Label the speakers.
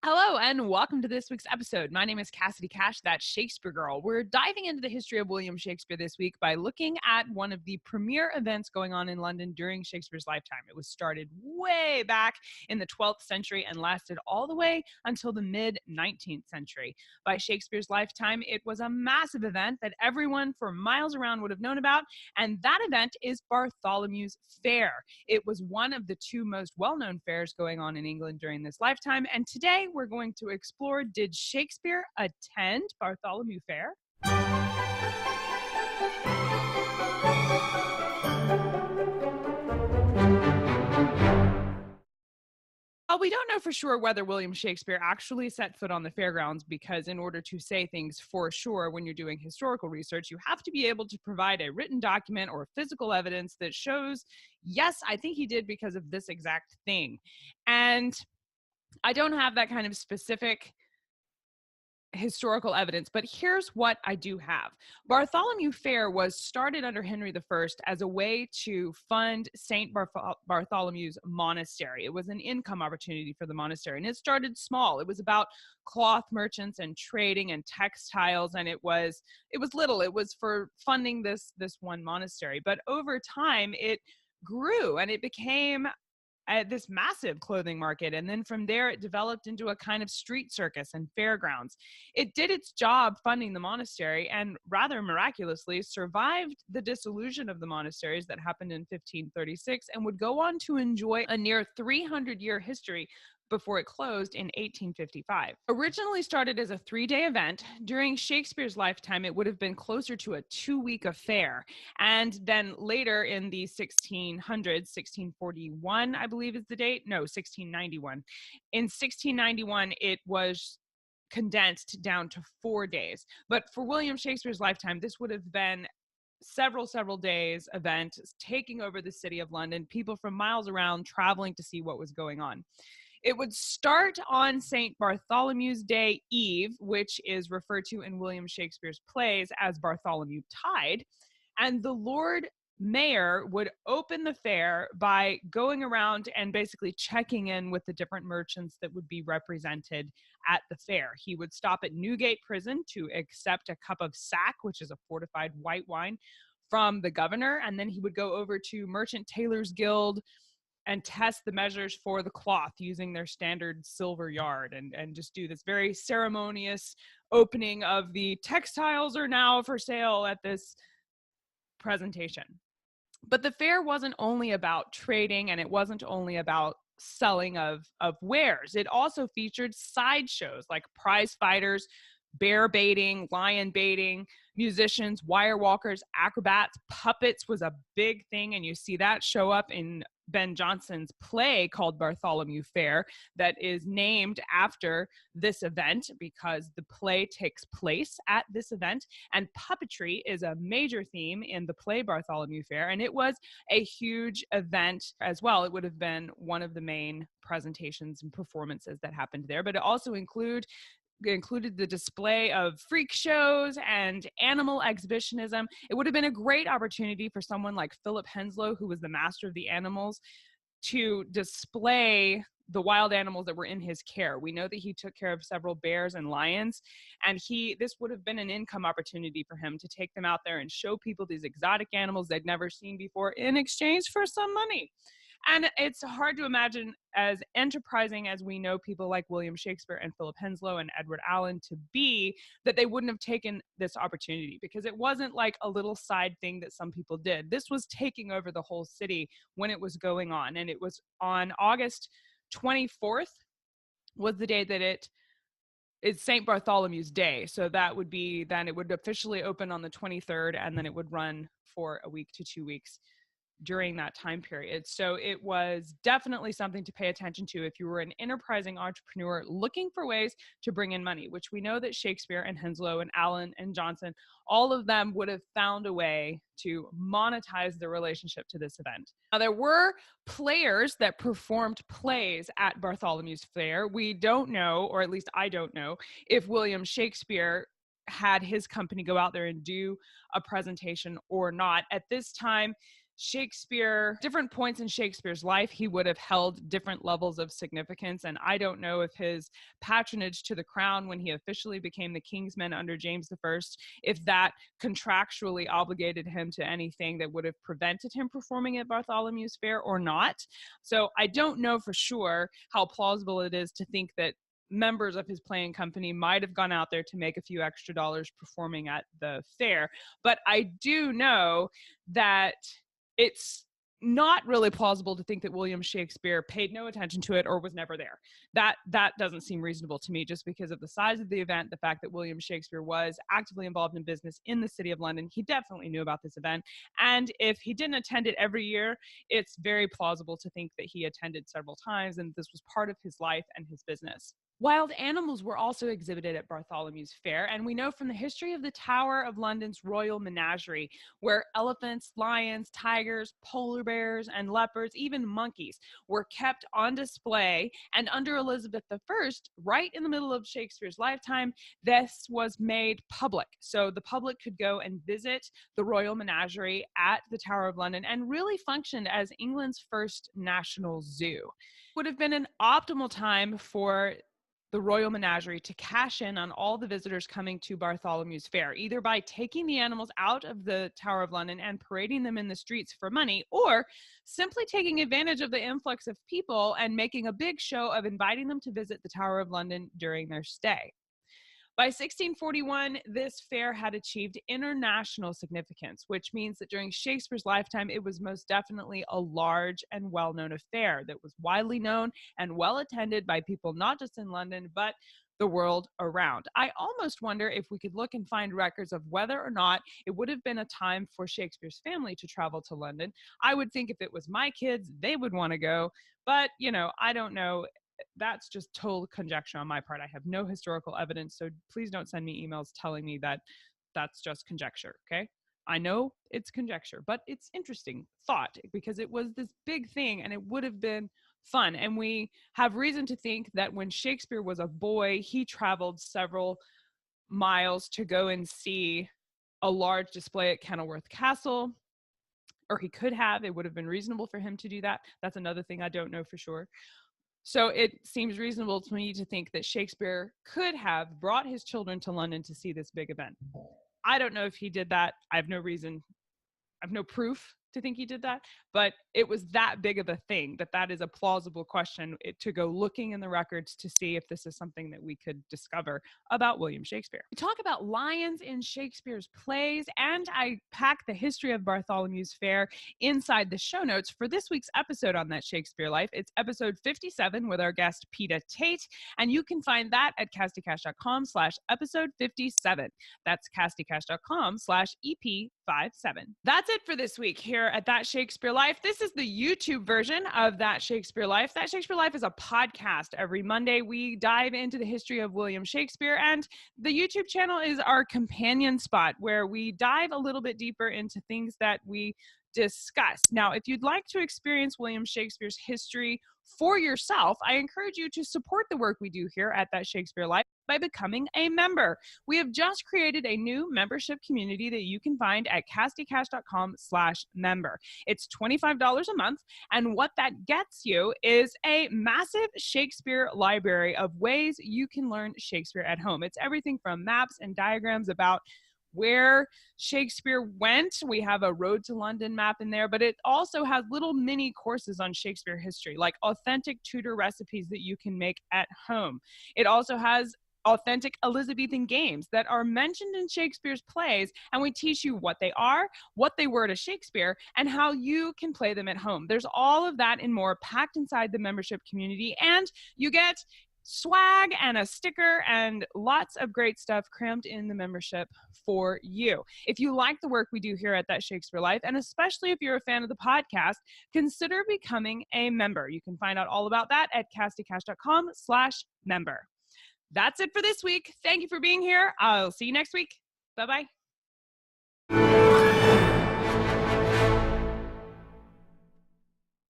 Speaker 1: Hello and welcome to this week's episode. My name is Cassidy Cash, that Shakespeare girl. We're diving into the history of William Shakespeare this week by looking at one of the premier events going on in London during Shakespeare's lifetime. It was started way back in the 12th century and lasted all the way until the mid 19th century. By Shakespeare's lifetime, it was a massive event that everyone for miles around would have known about, and that event is Bartholomew's Fair. It was one of the two most well-known fairs going on in England during this lifetime, and today we're going to explore, did Shakespeare attend Bartholomew Fair? Well, we don't know for sure whether William Shakespeare actually set foot on the fairgrounds because, in order to say things for sure when you're doing historical research, you have to be able to provide a written document or physical evidence that shows, yes, I think he did because of this exact thing. And I don't have that kind of specific historical evidence, but here's what I do have. Bartholomew Fair was started under Henry I as a way to fund St. Bartholomew's monastery. It was an income opportunity for the monastery, and it started small. It was about cloth merchants and trading and textiles, and it was little. It was for funding this one monastery. But over time, it grew and it became this massive clothing market. And then from there, it developed into a kind of street circus and fairgrounds. It did its job funding the monastery and rather miraculously survived the dissolution of the monasteries that happened in 1536 and would go on to enjoy a near 300-year history before it closed in 1855. Originally started as a 3-day event, during Shakespeare's lifetime, it would have been closer to a 2-week affair. And then later in the 1600s, 1641, I believe is the date. No, 1691. In 1691, it was condensed down to 4 days. But for William Shakespeare's lifetime, this would have been several days event taking over the city of London, people from miles around traveling to see what was going on. It would start on St. Bartholomew's Day Eve, which is referred to in William Shakespeare's plays as Bartholomew-tide, and the Lord Mayor would open the fair by going around and basically checking in with the different merchants that would be represented at the fair. He would stop at Newgate Prison to accept a cup of sack, which is a fortified white wine, from the governor, and then he would go over to Merchant Tailors Guild and test the measures for the cloth using their standard silver yard, and just do this very ceremonious opening of the textiles are now for sale at this presentation. But the fair wasn't only about trading, and it wasn't only about selling of wares. It also featured sideshows like prize fighters, bear baiting, lion baiting, musicians, wire walkers, acrobats, puppets was a big thing. And you see that show up in Ben Jonson's play called Bartholomew Fair, that is named after this event because the play takes place at this event. And puppetry is a major theme in the play Bartholomew Fair. And it was a huge event as well. It would have been one of the main presentations and performances that happened there, but it also included the display of freak shows and animal exhibitionism. It would have been a great opportunity for someone like Philip Henslowe, who was the master of the animals, to display the wild animals that were in his care. We know that he took care of several bears and lions, and this would have been an income opportunity for him to take them out there and show people these exotic animals they'd never seen before in exchange for some money. And it's hard to imagine, as enterprising as we know people like William Shakespeare and Philip Henslowe and Edward Allen to be, that they wouldn't have taken this opportunity, because it wasn't like a little side thing that some people did. This was taking over the whole city when it was going on. And it was on August 24th was the day that it's St. Bartholomew's Day. So that would be, then it would officially open on the 23rd, and then it would run for a week to 2 weeks during that time period. So it was definitely something to pay attention to if you were an enterprising entrepreneur looking for ways to bring in money, which we know that Shakespeare and Henslowe and Allen and Johnson, all of them would have found a way to monetize their relationship to this event. Now, there were players that performed plays at Bartholomew's Fair. We don't know, or at least I don't know, if William Shakespeare had his company go out there and do a presentation or not. At this time, Shakespeare, different points in Shakespeare's life, he would have held different levels of significance. And I don't know if his patronage to the crown when he officially became the king's man under James I, if that contractually obligated him to anything that would have prevented him performing at Bartholomew's Fair or not. So I don't know for sure how plausible it is to think that members of his playing company might have gone out there to make a few extra dollars performing at the fair. But I do know that it's not really plausible to think that William Shakespeare paid no attention to it or was never there. That doesn't seem reasonable to me, just because of the size of the event, the fact that William Shakespeare was actively involved in business in the city of London. He definitely knew about this event. And if he didn't attend it every year, it's very plausible to think that he attended several times and this was part of his life and his business. Wild animals were also exhibited at Bartholomew's Fair, and we know from the history of the Tower of London's Royal Menagerie, where elephants, lions, tigers, polar bears, and leopards, even monkeys, were kept on display. And under Elizabeth I, right in the middle of Shakespeare's lifetime, this was made public. So the public could go and visit the Royal Menagerie at the Tower of London and really functioned as England's first national zoo. Would have been an optimal time for the Royal Menagerie to cash in on all the visitors coming to Bartholomew's Fair, either by taking the animals out of the Tower of London and parading them in the streets for money, or simply taking advantage of the influx of people and making a big show of inviting them to visit the Tower of London during their stay. By 1641, this fair had achieved international significance, which means that during Shakespeare's lifetime, it was most definitely a large and well-known affair that was widely known and well attended by people not just in London, but the world around. I almost wonder if we could look and find records of whether or not it would have been a time for Shakespeare's family to travel to London. I would think if it was my kids, they would want to go, but I don't know. That's just total conjecture on my part. I have no historical evidence, so please don't send me emails telling me that that's just conjecture, okay? I know it's conjecture, but it's interesting thought because it was this big thing and it would have been fun. And we have reason to think that when Shakespeare was a boy, he traveled several miles to go and see a large display at Kenilworth Castle, or he could have. It would have been reasonable for him to do that. That's another thing I don't know for sure. So it seems reasonable to me to think that Shakespeare could have brought his children to London to see this big event. I don't know if he did that. I have no proof to think he did that, but it was that big of a thing that is a plausible question to go looking in the records to see if this is something that we could discover about William Shakespeare. We talk about lions in Shakespeare's plays, and I pack the history of Bartholomew's Fair inside the show notes for this week's episode on That Shakespeare Life. It's episode 57 with our guest Peta Tate, and you can find that at castycash.com/episode 57. That's castycash.com/EP57. That's it for this week here at That Shakespeare Life. This is the YouTube version of That Shakespeare Life. That Shakespeare Life is a podcast. Every Monday, we dive into the history of William Shakespeare, and the YouTube channel is our companion spot where we dive a little bit deeper into things that we discuss. Now, if you'd like to experience William Shakespeare's history for yourself, I encourage you to support the work we do here at That Shakespeare Life by becoming a member. We have just created a new membership community that you can find at castycash.com/member. It's $25 a month, and what that gets you is a massive Shakespeare library of ways you can learn Shakespeare at home. It's everything from maps and diagrams about where Shakespeare went. We have a Road to London map in there, but it also has little mini courses on Shakespeare history, like authentic Tudor recipes that you can make at home. It also has authentic Elizabethan games that are mentioned in Shakespeare's plays, and we teach you what they are, what they were to Shakespeare, and how you can play them at home. There's all of that and more packed inside the membership community, and you get swag and a sticker and lots of great stuff crammed in the membership for you. If you like the work we do here at That Shakespeare Life, and especially if you're a fan of the podcast, consider becoming a member. You can find out all about that at castycash.com/member. That's it for this week. Thank you for being here. I'll see you next week. Bye-bye.